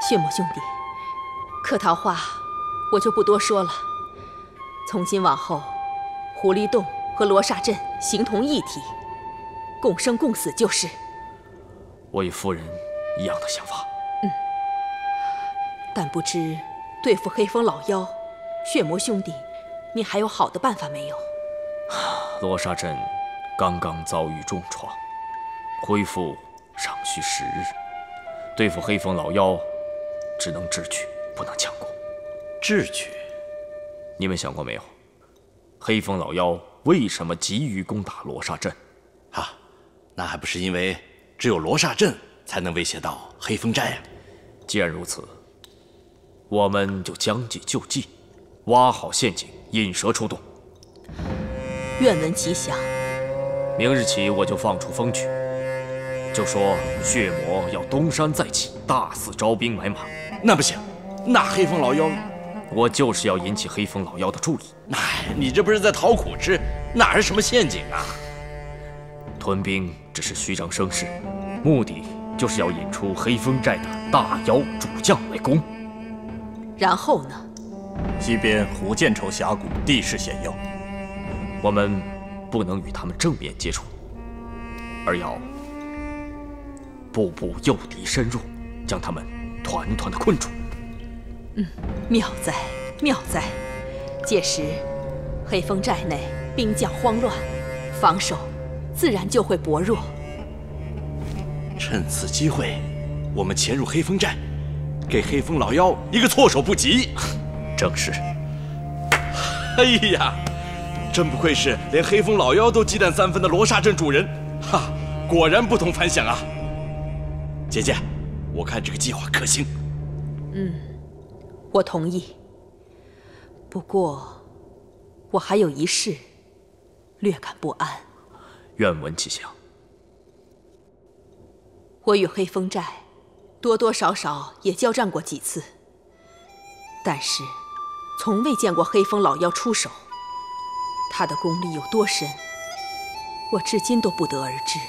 血魔兄弟，客套话我就不多说了。从今往后，狐狸洞和罗刹镇形同一体，共生共死就是。我与夫人一样的想法。但不知对付黑风老妖，血魔兄弟，你还有好的办法没有？罗刹镇刚刚遭遇重创，恢复尚需时日。对付黑风老妖，只能智取，不能强攻。智取？你们想过没有？黑风老妖为什么急于攻打罗刹镇？那还不是因为只有罗刹镇才能威胁到黑风寨呀？既然如此，我们就将计就计，挖好陷阱，引蛇出洞。愿闻其详。明日起我就放出风去，就说血魔要东山再起，大肆招兵买马。那不行，那黑风老妖，我就是要引起黑风老妖的注意。你这不是在讨苦吃，哪是什么陷阱啊？屯兵只是虚张声势，目的就是要引出黑风寨的大妖主将来攻。然后呢？西边虎剑愁峡谷地势险要，我们不能与他们正面接触，而要步步诱敌深入，将他们团团的困住。妙哉妙哉！届时黑风寨内兵将慌乱，防守自然就会薄弱。趁此机会，我们潜入黑风寨，给黑风老妖一个措手不及。正是。哎呀，真不愧是连黑风老妖都忌惮3分的罗刹镇主人，果然不同凡响啊！姐姐，我看这个计划可行。我同意。不过，我还有一事略感不安。愿闻其详。我与黑风寨多多少少也交战过几次，但是从未见过黑风老妖出手。他的功力有多深，我至今都不得而知。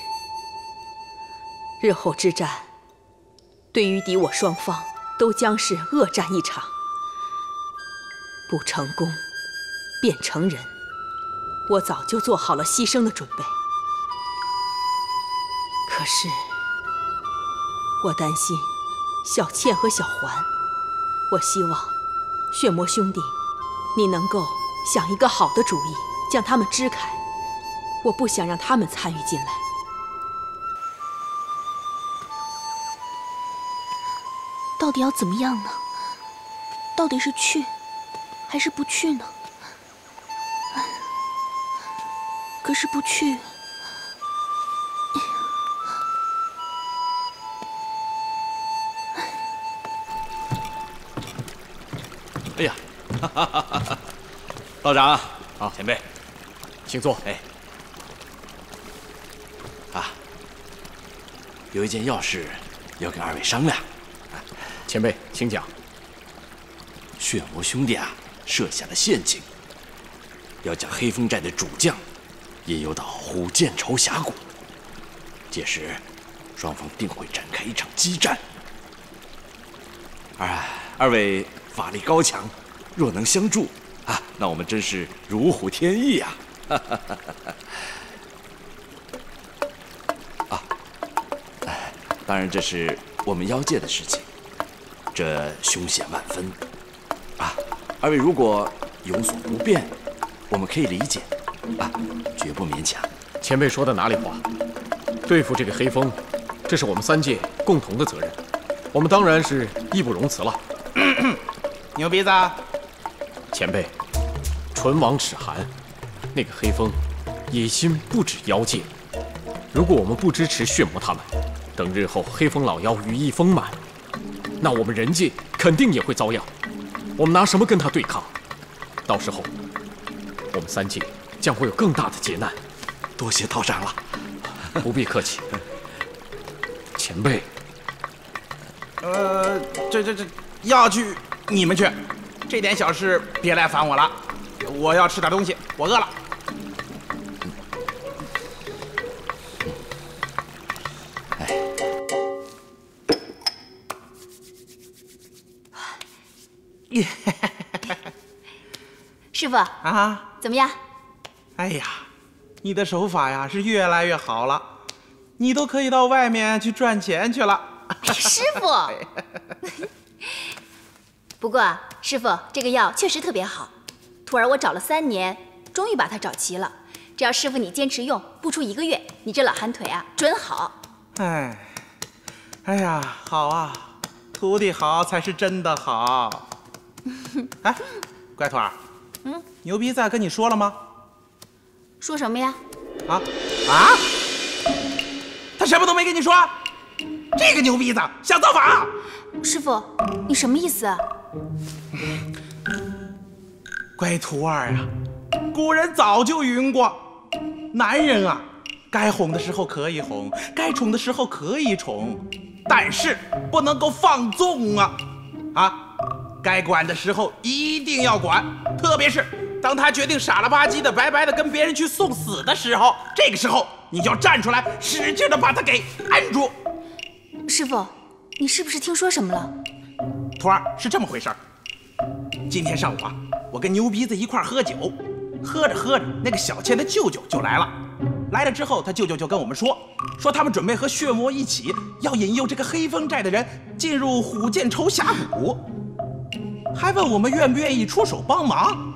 日后之战，对于敌我双方都将是恶战一场。不成功，便成仁。我早就做好了牺牲的准备。可是，我担心小倩和小环。我希望血魔兄弟，你能够想一个好的主意，将他们支开。我不想让他们参与进来。到底要怎么样呢？到底是去还是不去呢？可是不去，哎呀，道长，好，前辈，请坐。有一件要事要跟2位商量。前辈，请讲。血魔兄弟设下了陷阱，要将黑风寨的主将引诱到虎剑愁峡谷。届时，双方定会展开一场激战。二位法力高强，若能相助那我们真是如虎添翼呀！当然这是我们妖界的事情，这凶险万分二位如果有所不便，我们可以理解绝不勉强。前辈说的哪里话？对付这个黑风，这是我们3界共同的责任，我们当然是义不容辞了。牛鼻子，前辈，唇亡齿寒，那个黑风野心不止妖界。如果我们不支持血魔他们，等日后黑风老妖羽翼丰满，那我们人界肯定也会遭殃。我们拿什么跟他对抗？到时候，我们3界将会有更大的劫难。多谢道长了。不必客气。前辈，这要去你们去，这点小事别来烦我了。我要吃点东西，我饿了。师傅啊，怎么样？哎呀，你的手法呀是越来越好了，你都可以到外面去赚钱去了。哎，师傅。不过师傅，这个药确实特别好，徒儿我找了3年，终于把它找齐了。只要师傅你坚持用，不出1个月，你这老寒腿啊准好。哎呀，好啊，徒弟好才是真的好。哎，乖徒儿，牛逼子跟你说了吗？说什么呀？啊？他什么都没跟你说？这个牛逼子想造反！师傅，你什么意思啊？乖徒儿啊，古人早就云过，男人啊，该哄的时候可以哄，该宠的时候可以宠，但是不能够放纵啊！该管的时候一定要管，特别是当他决定傻了吧唧的白白的跟别人去送死的时候，这个时候你就要站出来，使劲的把他给按住。师傅，你是不是听说什么了？徒儿，是这么回事儿。今天上午啊，我跟牛鼻子一块儿喝酒，喝着喝着，那个小倩的舅舅就来了。来了之后，他舅舅就跟我们说他们准备和血魔一起，要引诱这个黑风寨的人进入虎剑愁峡谷，还问我们愿不愿意出手帮忙。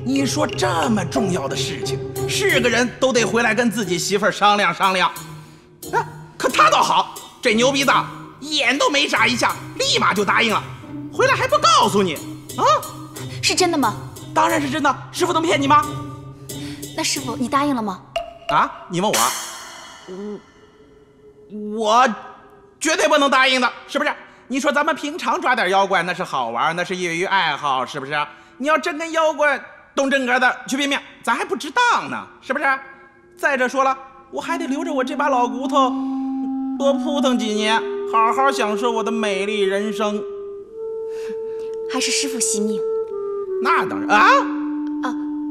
你说这么重要的事情，是个人都得回来跟自己媳妇儿商量商量。可他倒好，这牛鼻子眼都没眨一下，立马就答应了，回来还不告诉你啊？是真的吗？当然是真的，师傅能骗你吗？那师傅，你答应了吗？啊？你问我？我绝对不能答应的，是不是？你说咱们平常抓点妖怪那是好玩，那是业余爱好，是不是？你要真跟妖怪动真格的去拼命，咱还不值当呢，是不是？再者说了，我还得留着我这把老骨头多扑腾几年，好好享受我的美丽人生。还是师傅惜命。那当然啊！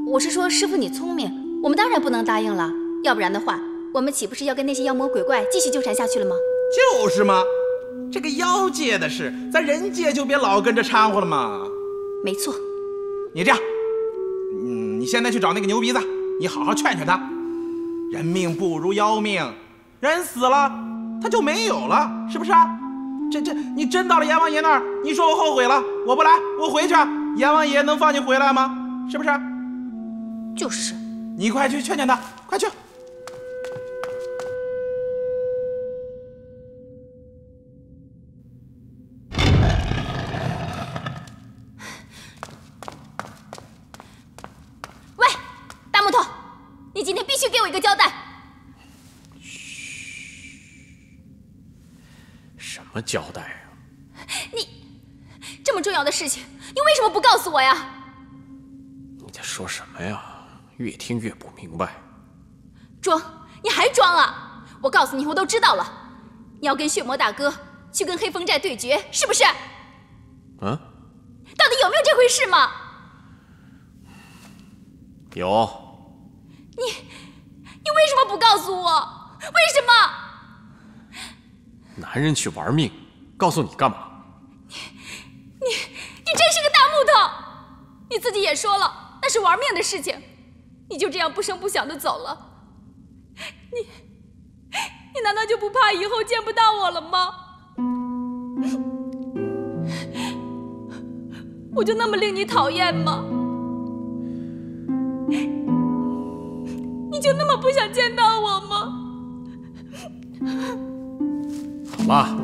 我是说师傅你聪明，我们当然不能答应了，要不然的话，我们岂不是要跟那些妖魔鬼怪继续纠缠下去了吗？就是嘛，这个妖界的事，咱人界就别老跟着掺和了嘛。没错。你这样，你现在去找那个牛鼻子，你好好劝劝他。人命不如妖命，人死了他就没有了，是不是啊？你真到了阎王爷那儿，你说我后悔了，我不来，我回去，阎王爷能放你回来吗？是不是？就是。你快去劝劝他，快去。喂，大木头，你今天必须给我一个交代。什么交代啊？你这么重要的事情，你为什么不告诉我呀？你在说什么呀？越听越不明白。装？你还装啊？我告诉你，我都知道了。你要跟血魔大哥去跟黑风寨对决，是不是？嗯？到底有没有这回事吗？有。你为什么不告诉我？为什么？男人去玩命，告诉你干嘛？你真是个大木头！你自己也说了，那是玩命的事情，你就这样不声不响的走了，你难道就不怕以后见不到我了吗？我就那么令你讨厌吗？你就那么不想见到我吗？好了，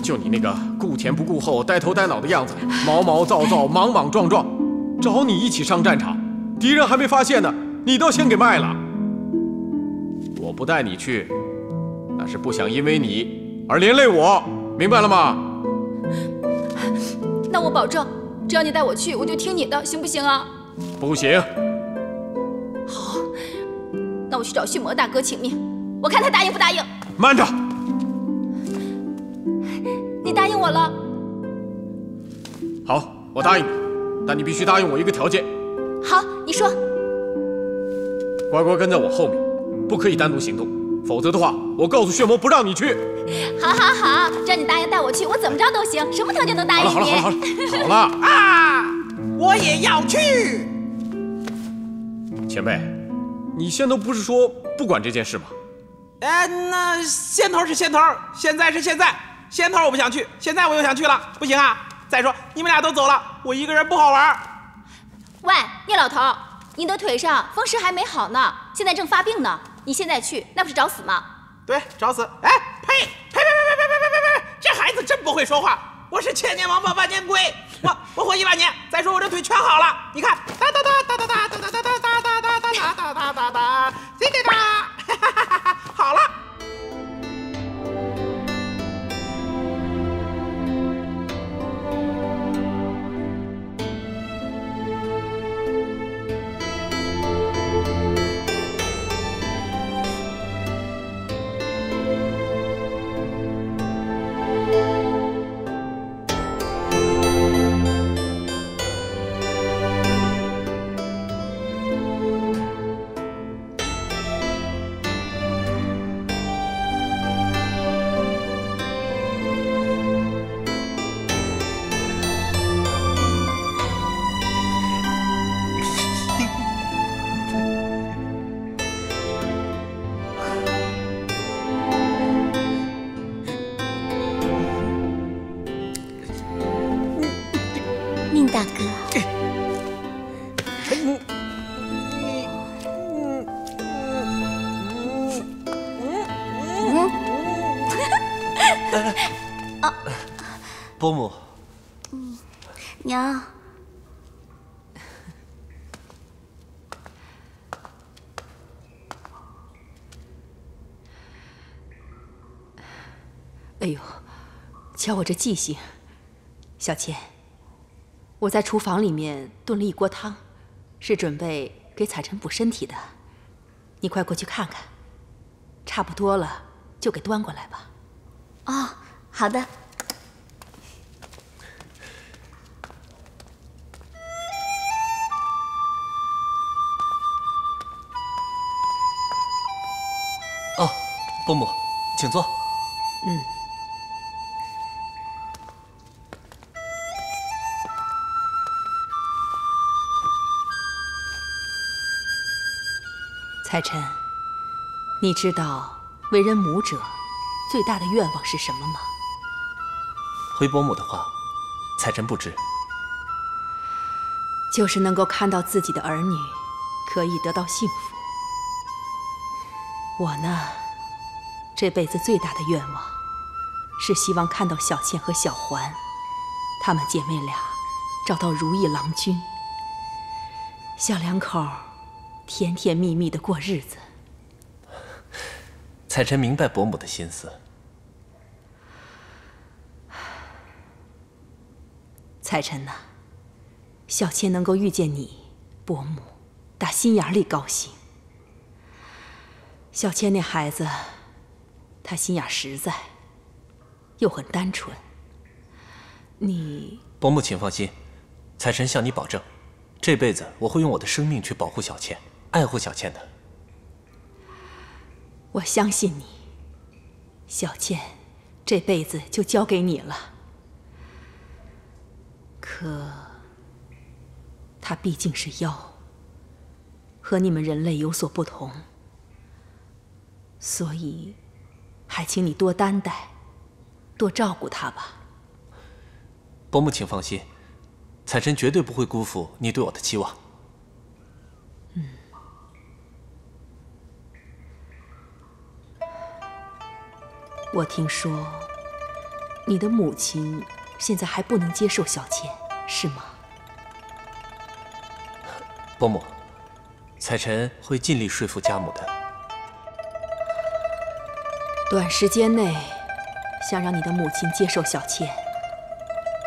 就你那个顾前不顾后、呆头呆脑的样子，毛毛躁躁、莽莽撞撞，找你一起上战场，敌人还没发现呢，你倒先给卖了。我不带你去，那是不想因为你而连累我，明白了吗？那我保证，只要你带我去，我就听你的，行不行啊？不行。好，那我去找血魔大哥请命，我看他答应不答应。慢着。你答应我了？好，我答应你，但你必须答应我一个条件。好，你说。乖乖跟在我后面，不可以单独行动，否则的话，我告诉血魔不让你去。好，好，好，只要你答应带我去，我怎么着都行，什么条件都答应你。好了啊！我也要去。前辈，你先头不是说不管这件事吗？那先头是先头，现在是现在。先头我不想去，现在我又想去了，不行啊！再说你们俩都走了，我一个人不好玩。喂，聂老头，你的腿上风湿还没好呢，现在正发病呢，你现在去那不是找死吗？对，找死！哎，呸！这孩子真不会说话。我是千年王八万年龟，我活1万年。再说我这腿全好了，你看，哒哒哒哒哒哒哒哒哒哒哒哒哒哒哒哒哒，滴滴答，好了。宁大哥，伯母，娘，哎呦，瞧我这记性，小倩。我在厨房里面炖了一锅汤，是准备给彩晨补身体的。你快过去看看，差不多了就给端过来吧。哦，好的。哦，伯母，请坐。彩晨，你知道为人母者最大的愿望是什么吗？回伯母的话，彩晨不知。就是能够看到自己的儿女可以得到幸福。我呢，这辈子最大的愿望是希望看到小倩和小环，她们姐妹俩找到如意郎君，小两口甜甜蜜蜜的过日子。彩晨明白伯母的心思。彩晨呐，小倩能够遇见你，伯母打心眼里高兴。小倩那孩子，她心眼实在，又很单纯。你……伯母请放心，彩晨向你保证，这辈子我会用我的生命去保护小倩，爱护小倩的。我相信你，小倩这辈子就交给你了。可她毕竟是妖，和你们人类有所不同，所以还请你多担待，多照顾她吧。伯母请放心，彩晨绝对不会辜负你对我的期望。我听说你的母亲现在还不能接受小倩，是吗？伯母，彩晨会尽力说服家母的。短时间内想让你的母亲接受小倩，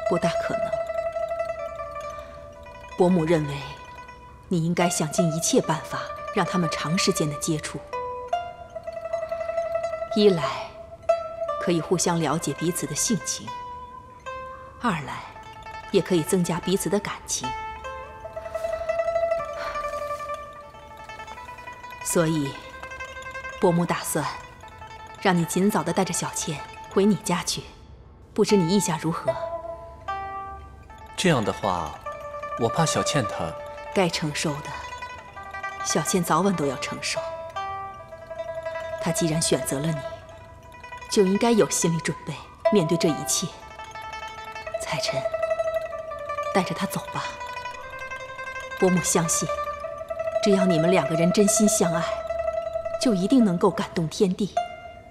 不大可能。伯母认为，你应该想尽一切办法让他们长时间的接触。一来，可以互相了解彼此的性情；二来，也可以增加彼此的感情。所以，伯母打算让你尽早的带着小倩回你家去，不知你意下如何？这样的话，我怕小倩她该承受的，小倩早晚都要承受。她既然选择了你，就应该有心理准备，面对这一切。彩晨，带着她走吧。伯母相信，只要你们两个人真心相爱，就一定能够感动天地，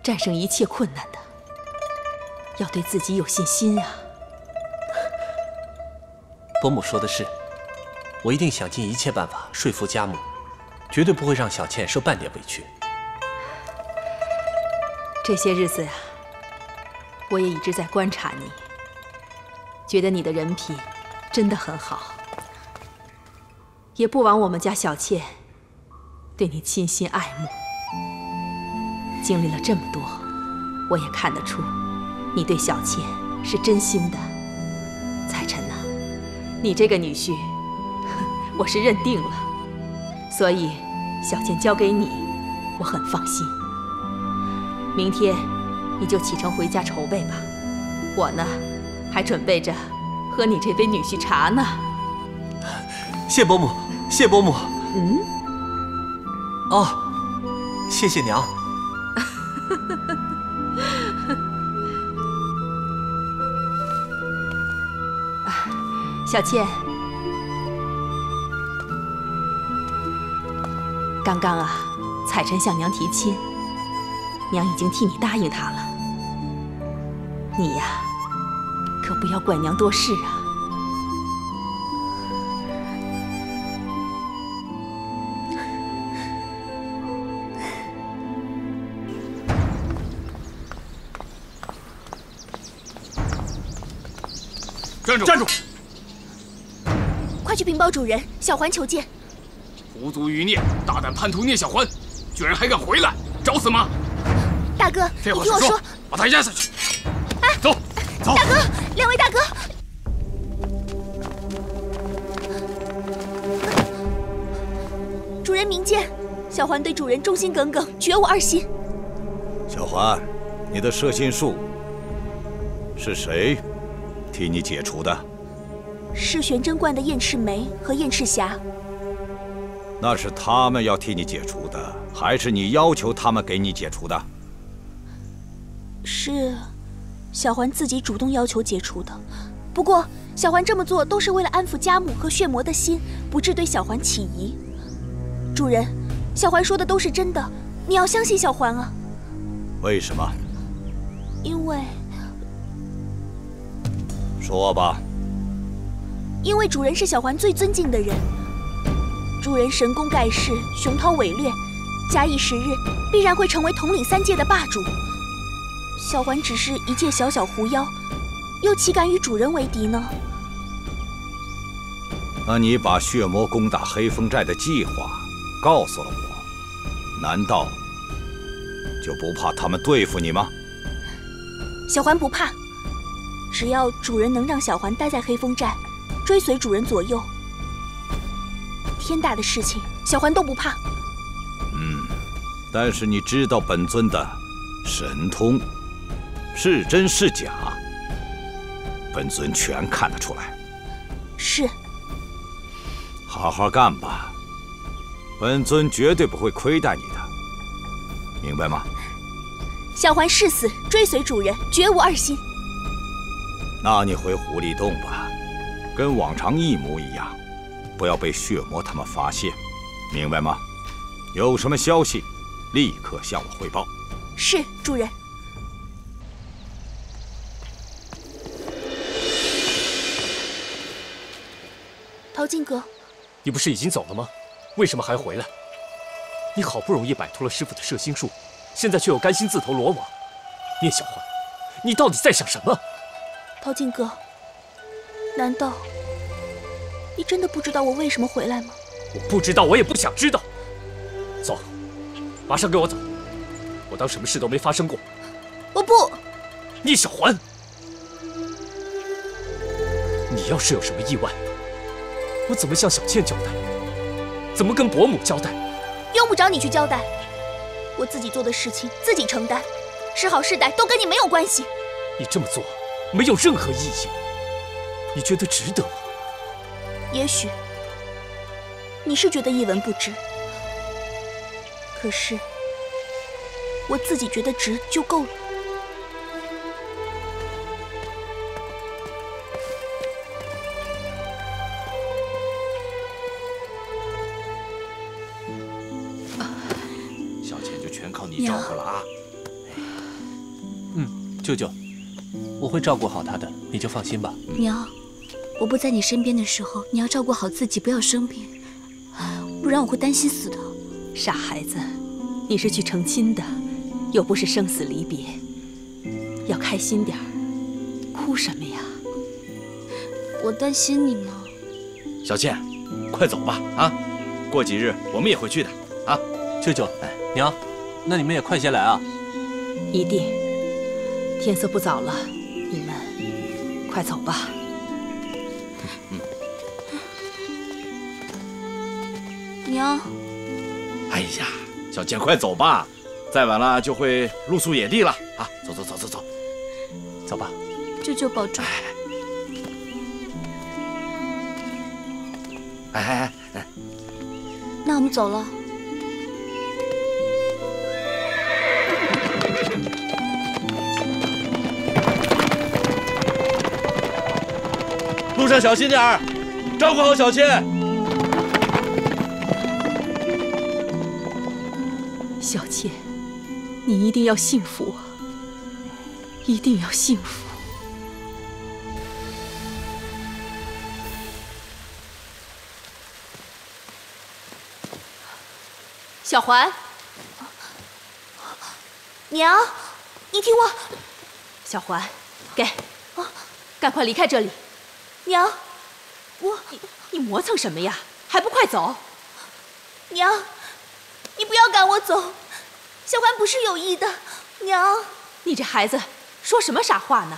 战胜一切困难的。要对自己有信心啊！伯母说的是，我一定想尽一切办法说服家母，绝对不会让小倩受半点委屈。这些日子呀，我也一直在观察你，觉得你的人品真的很好，也不枉我们家小倩对你倾心爱慕。经历了这么多，我也看得出你对小倩是真心的。彩晨呐，你这个女婿，我是认定了，所以小倩交给你，我很放心。明天你就启程回家筹备吧，我呢，还准备着喝你这杯女婿茶呢。谢伯母，谢伯母。嗯。哦，谢谢娘。小倩，刚刚啊，彩晨向娘提亲，娘已经替你答应他了。你呀，可不要怪娘多事啊。站住！站住！快去禀报主人，小环求见。狐族余孽，大胆叛徒聂小环，居然还敢回来，找死吗？大哥，废话你听我说，把他压下去。哎，走，走！大哥，两位大哥，主人明鉴，小环对主人忠心耿耿，绝无二心。小环，你的摄心术是谁替你解除的？是玄真观的燕赤梅和燕赤霞。那是他们要替你解除的，还是你要求他们给你解除的？是小环自己主动要求解除的。不过，小环这么做都是为了安抚家母和血魔的心，不致对小环起疑。主人，小环说的都是真的，你要相信小环啊。为什么？因为……说吧。因为主人是小环最尊敬的人，主人神功盖世，雄韬伟略，假以时日，必然会成为统领3界的霸主。小环只是一介小小狐妖，又岂敢与主人为敌呢？那你把血魔攻打黑风寨的计划告诉了我，难道就不怕他们对付你吗？小环不怕，只要主人能让小环待在黑风寨，追随主人左右，天大的事情小环都不怕。但是你知道本尊的神通是真是假，本尊全看得出来。是。好好干吧，本尊绝对不会亏待你的，明白吗？小环誓死追随主人，绝无二心。那你回狐狸洞吧，跟往常一模一样，不要被血魔他们发现，明白吗？有什么消息，立刻向我汇报。是，主人。陶静阁，你不是已经走了吗？为什么还回来？你好不容易摆脱了师傅的摄心术，现在却又甘心自投罗网。聂小环，你到底在想什么？陶静阁，难道你真的不知道我为什么回来吗？我不知道，我也不想知道。走，马上跟我走，我当什么事都没发生过。我不。聂小环，你要是有什么意外，我怎么向小倩交代？怎么跟伯母交代？用不着你去交代，我自己做的事情自己承担。是好是歹都跟你没有关系。你这么做没有任何意义，你觉得值得吗？也许你是觉得一文不值，可是我自己觉得值就够了。小倩就全靠你照顾了啊！舅舅，我会照顾好她的，你就放心吧。娘，我不在你身边的时候，你要照顾好自己，不要生病，不然我会担心死的。傻孩子，你是去成亲的，又不是生死离别，要开心点儿。哭什么呀？我担心你嘛。小倩，快走吧啊！过几日我们也会去的啊！舅舅，娘，那你们也快些来啊！一定。天色不早了，你们快走吧。娘。哎呀，小倩，快走吧，再晚了就会露宿野地了啊！走走走走走，走吧。舅舅保重。哎，那我们走了。路上小心点儿，照顾好小倩。小倩，你一定要幸福啊！一定要幸福。小环，娘，你听我。小环，给，赶快离开这里。娘，你磨蹭什么呀？还不快走！娘，你不要赶我走，小环不是有意的。娘，你这孩子说什么傻话呢？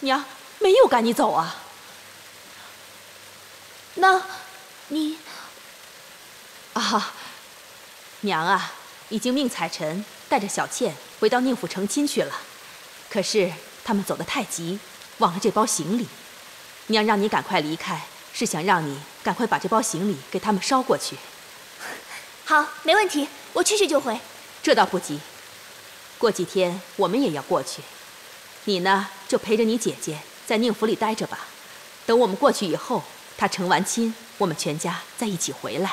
娘没有赶你走啊。那，你……啊，娘啊，已经命彩臣带着小倩回到宁府成亲去了。可是他们走得太急，忘了这包行李。娘让你赶快离开，是想让你赶快把这包行李给他们捎过去。好，没问题，我去就回。这倒不急，过几天我们也要过去。你呢，就陪着你姐姐在宁府里待着吧。等我们过去以后，她成完亲，我们全家再一起回来。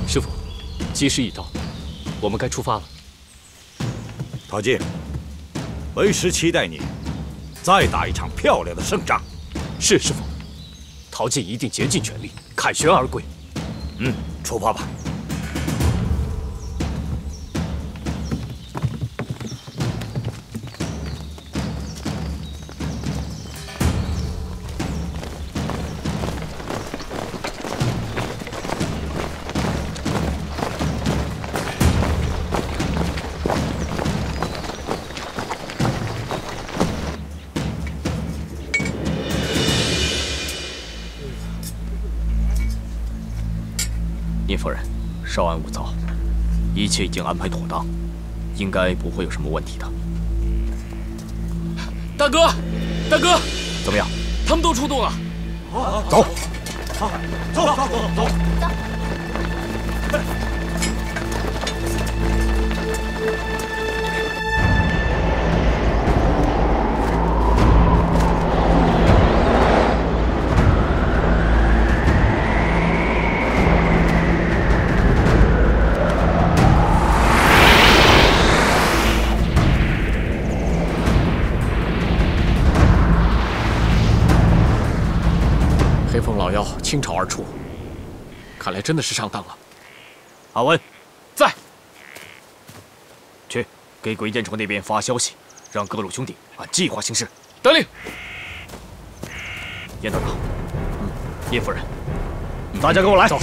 师傅，吉时已到，我们该出发了。陶静，为师期待你再打一场漂亮的胜仗。是师傅，陶静一定竭尽全力，凯旋而归。出发吧。聂夫人，稍安勿躁，一切已经安排妥当，应该不会有什么问题的。大哥，大哥，怎么样？他们都出动了。走，走。黑风老妖倾巢而出，看来真的是上当了。阿文，在。去给鬼剑城那边发消息，让各路兄弟按计划行事。得令。严道长，叶夫人，大家跟我来。走。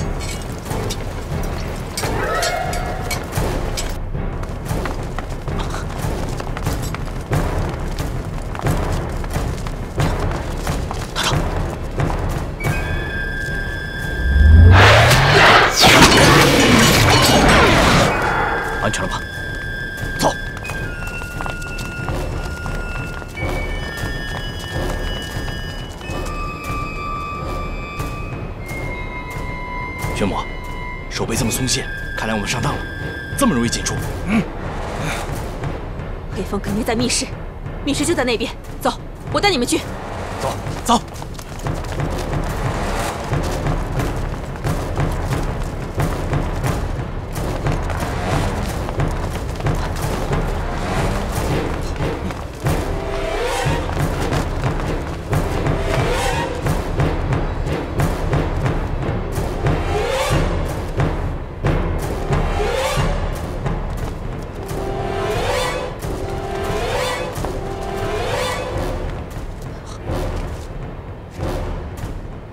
安全了吧？走。玄魔，手背这么松懈，看来我们上当了。这么容易进出？黑风肯定在密室，密室就在那边。走，我带你们去。走，走。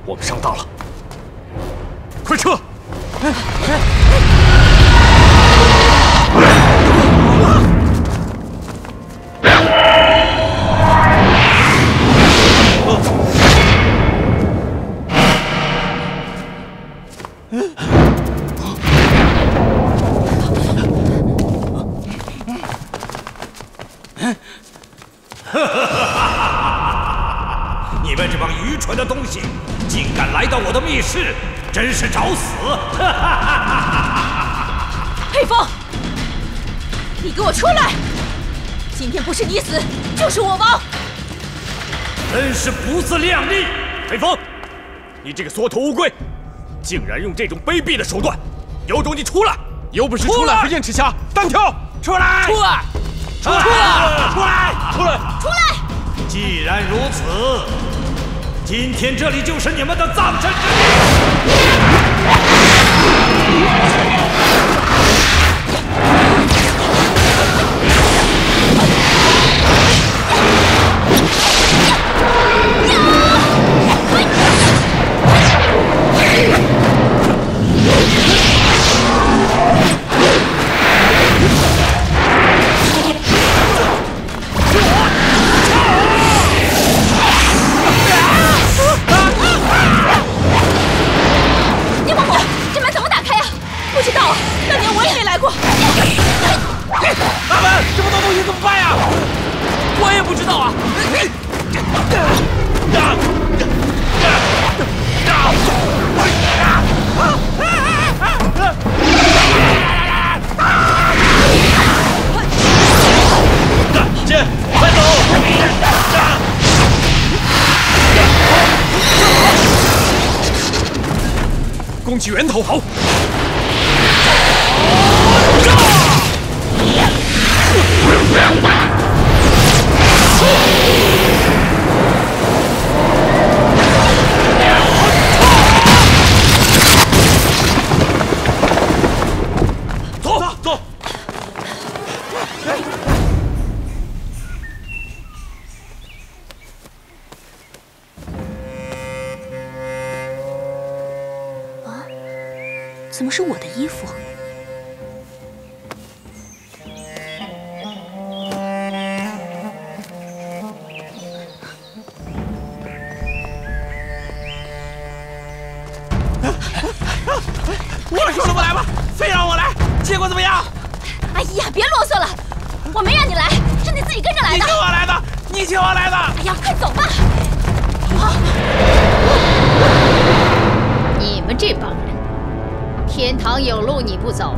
我们上当了，快撤！你们这帮愚蠢的东西，竟敢来到我的密室，真是找死！黑风，你给我出来！今天不是你死，就是我亡！真是不自量力！黑风，你这个缩头乌龟，竟然用这种卑鄙的手段！有种你出来！有本事出来和燕赤霞单挑！出来！出来！出来！出来！出来！出来！既然如此，今天这里就是你们的葬身之地！攻击源头，好！走走。怎么是我的衣服？我说了不来吗？非让我来，结果怎么样？哎呀，别啰嗦了，我没让你来，是你自己跟着来的。你请我来的，你请我来的。哎呀，快走吧！你们这帮人，天堂有路你不走，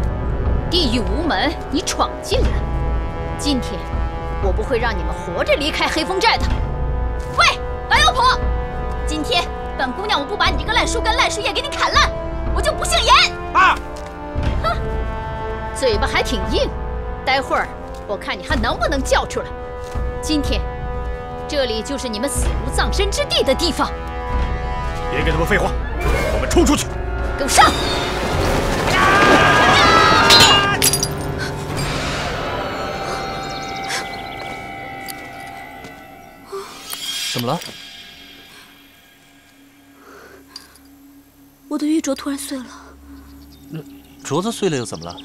地狱无门你闯进来。今天我不会让你们活着离开黑风寨的。喂，老妖婆，今天本姑娘我不把你这个烂树根、烂树叶给你砍烂，我就不姓严啊！哼，嘴巴还挺硬，待会儿我看你还能不能叫出来。今天这里就是你们死无葬身之地的地方。别跟他们废话，我们冲出去！给我上！怎么了？我的玉镯突然碎了。镯子碎了又怎么了？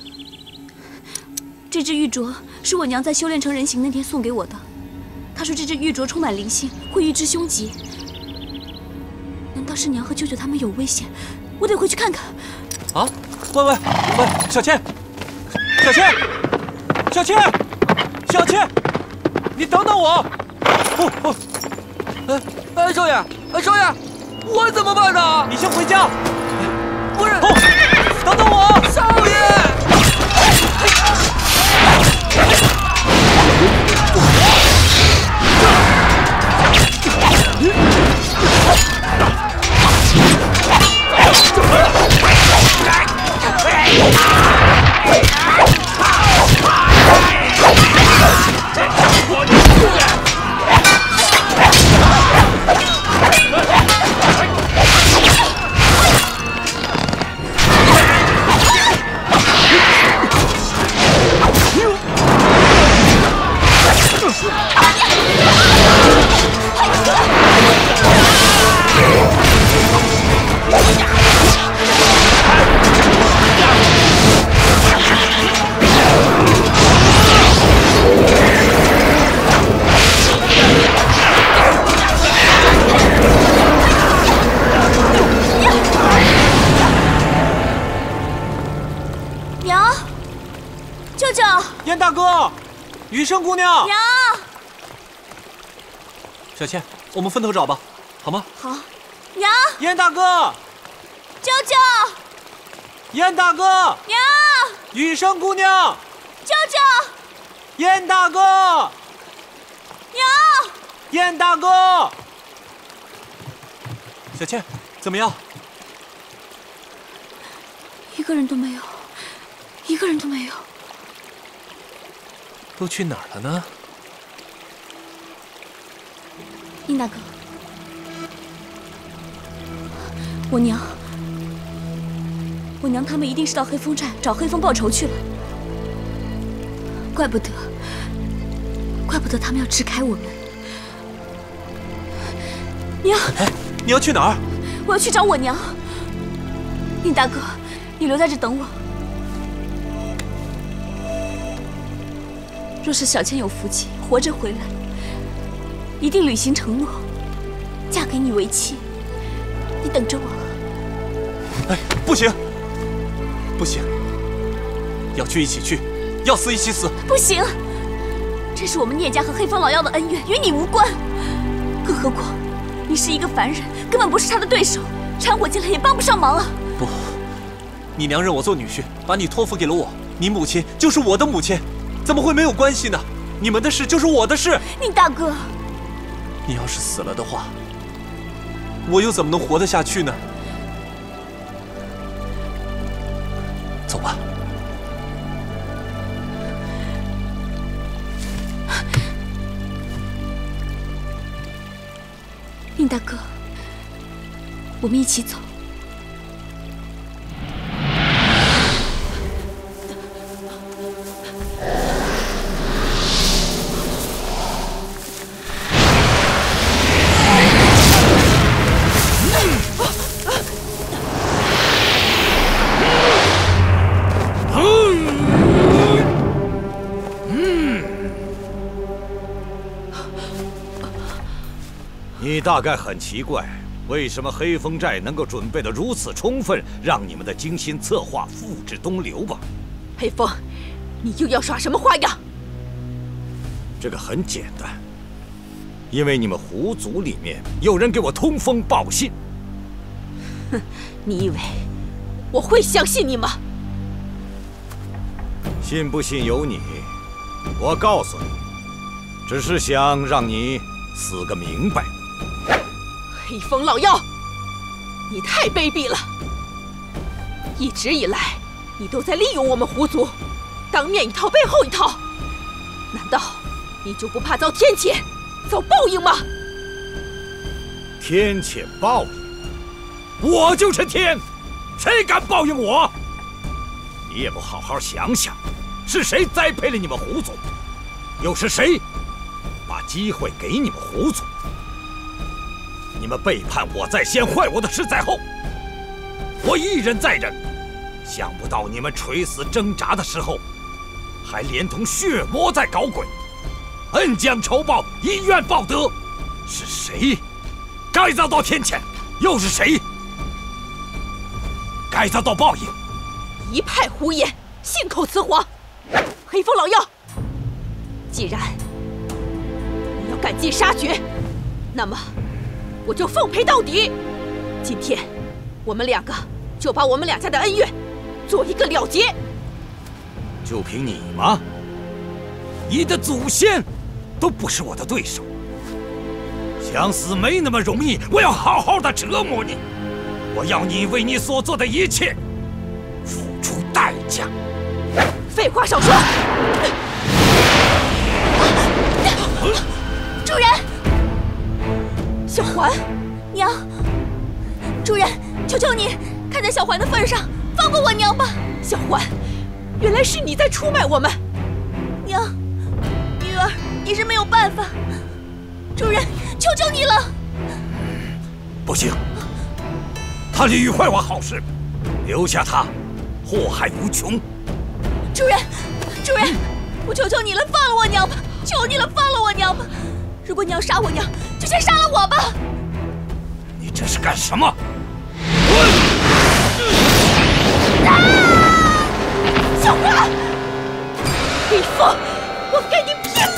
这只玉镯是我娘在修炼成人形那天送给我的。她说这只玉镯充满灵性，会预知凶吉。难道是娘和舅舅他们有危险？我得回去看看。啊！喂，小倩，小倩，你等等我！少爷，我怎么办呢？你先回家。不是，等等我，少爷。燕大哥，雨生姑娘，娘，小倩，我们分头找吧，好吗？好。娘，燕大哥，舅舅，燕大哥，娘，雨生姑娘，舅舅，燕大哥，娘，燕大哥，小倩，怎么样？一个人都没有，一个人都没有。都去哪儿了呢？殷大哥，我娘他们一定是到黑风寨找黑风报仇去了。怪不得他们要支开我们。娘，哎，你要去哪儿？我要去找我娘。殷大哥，你留在这等我。若是小倩有福气活着回来，一定履行承诺，嫁给你为妻。你等着我。哎，不行，不行，要去一起去，要死一起死。不行，这是我们聂家和黑风老妖的恩怨，与你无关。更何况，你是一个凡人，根本不是他的对手，掺和进来也帮不上忙啊。不，你娘认我做女婿，把你托付给了我，你母亲就是我的母亲。怎么会没有关系呢？你们的事就是我的事。宁大哥，你要是死了的话，我又怎么能活得下去呢？走吧。宁大哥，我们一起走。你大概很奇怪，为什么黑风寨能够准备得如此充分，让你们的精心策划付之东流吧？黑风，你又要耍什么花样？这个很简单，因为你们狐族里面有人给我通风报信。哼，你以为我会相信你吗？信不信由你，我告诉你，只是想让你死个明白。黑风老妖，你太卑鄙了！一直以来，你都在利用我们狐族，当面一套，背后一套。难道你就不怕遭天谴、遭报应吗？天谴报应，我就是天，谁敢报应我？你也不好好想想，是谁栽培了你们狐族？又是谁把机会给你们狐族？你们背叛我在先，坏我的事在后，我一忍再忍。想不到你们垂死挣扎的时候，还连同血魔在搞鬼，恩将仇报，以怨报德。是谁该遭到天谴？又是谁该遭到报应？一派胡言，信口雌黄！黑风老妖，既然你要赶尽杀绝，那么我就奉陪到底。今天我们两个就把我们两家的恩怨做一个了结。就凭你吗？你的祖先都不是我的对手，想死没那么容易。我要好好的折磨你，我要你为你所做的一切付出代价。废话少说！主人，小环，娘，主人，求求你，看在小环的份上，放过我娘吧。小环，原来是你在出卖我们。娘，女儿也是没有办法。主人，求求你了。不行，他屡坏我好事，留下他，祸害无穷。主人，主人，我求求你了，放了我娘吧！求你了，放了我娘吧！如果你要杀我娘，就先杀了我吧！你这是干什么？小环，黑风，我跟你拼了！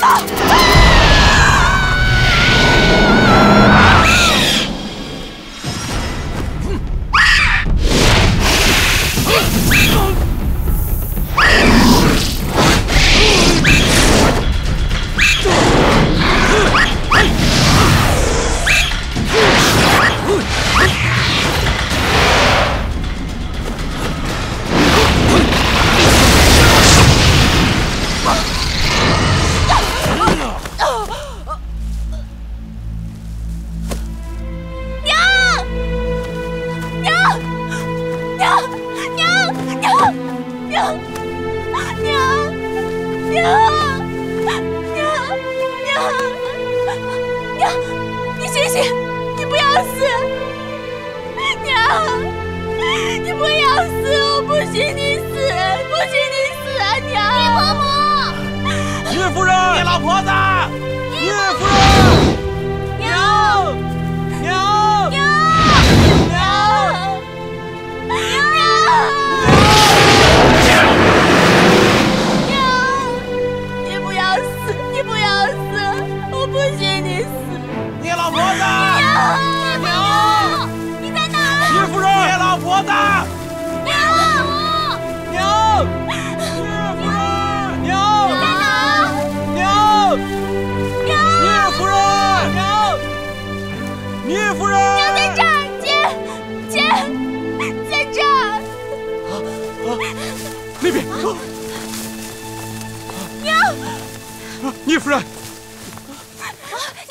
聂夫人，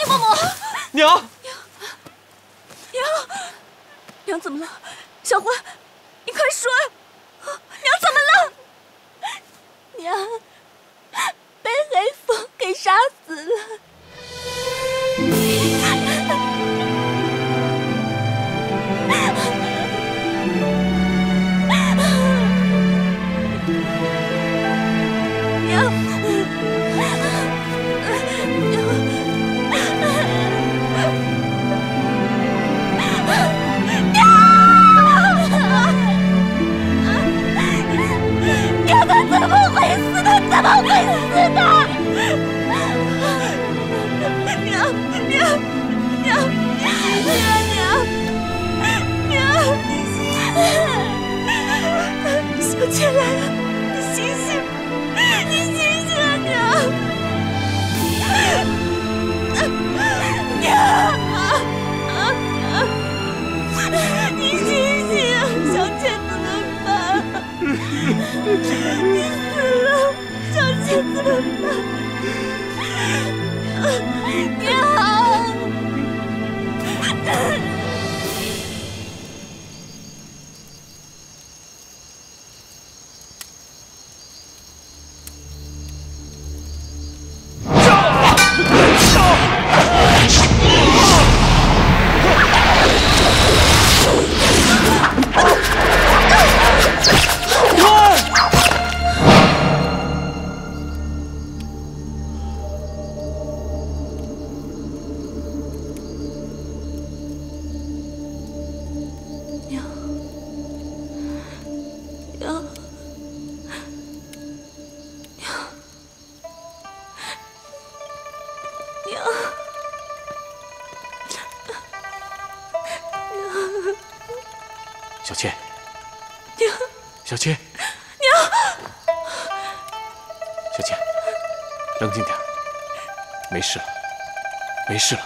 聂嬷嬷，娘，娘怎么了？小环，你快说呀！娘怎么了？娘被黑风给杀死了。怎么会死的？小倩来了，你醒醒，你醒醒啊，你醒醒啊，小倩怎么办？你死了。小倩怎么办？娘！小倩，小倩，小倩，冷静点，没事了，没事了。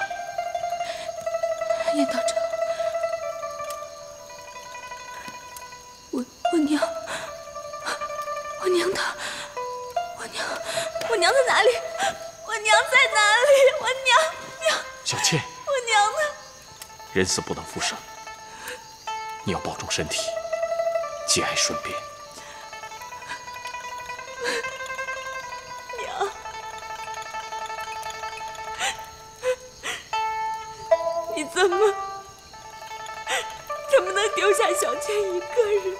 严道长，我娘她，我娘在哪里？我娘在哪里？我娘，小倩，我娘呢？人死不能复生，你要保重身体，节哀顺变。娘，你怎么能丢下小倩一个人？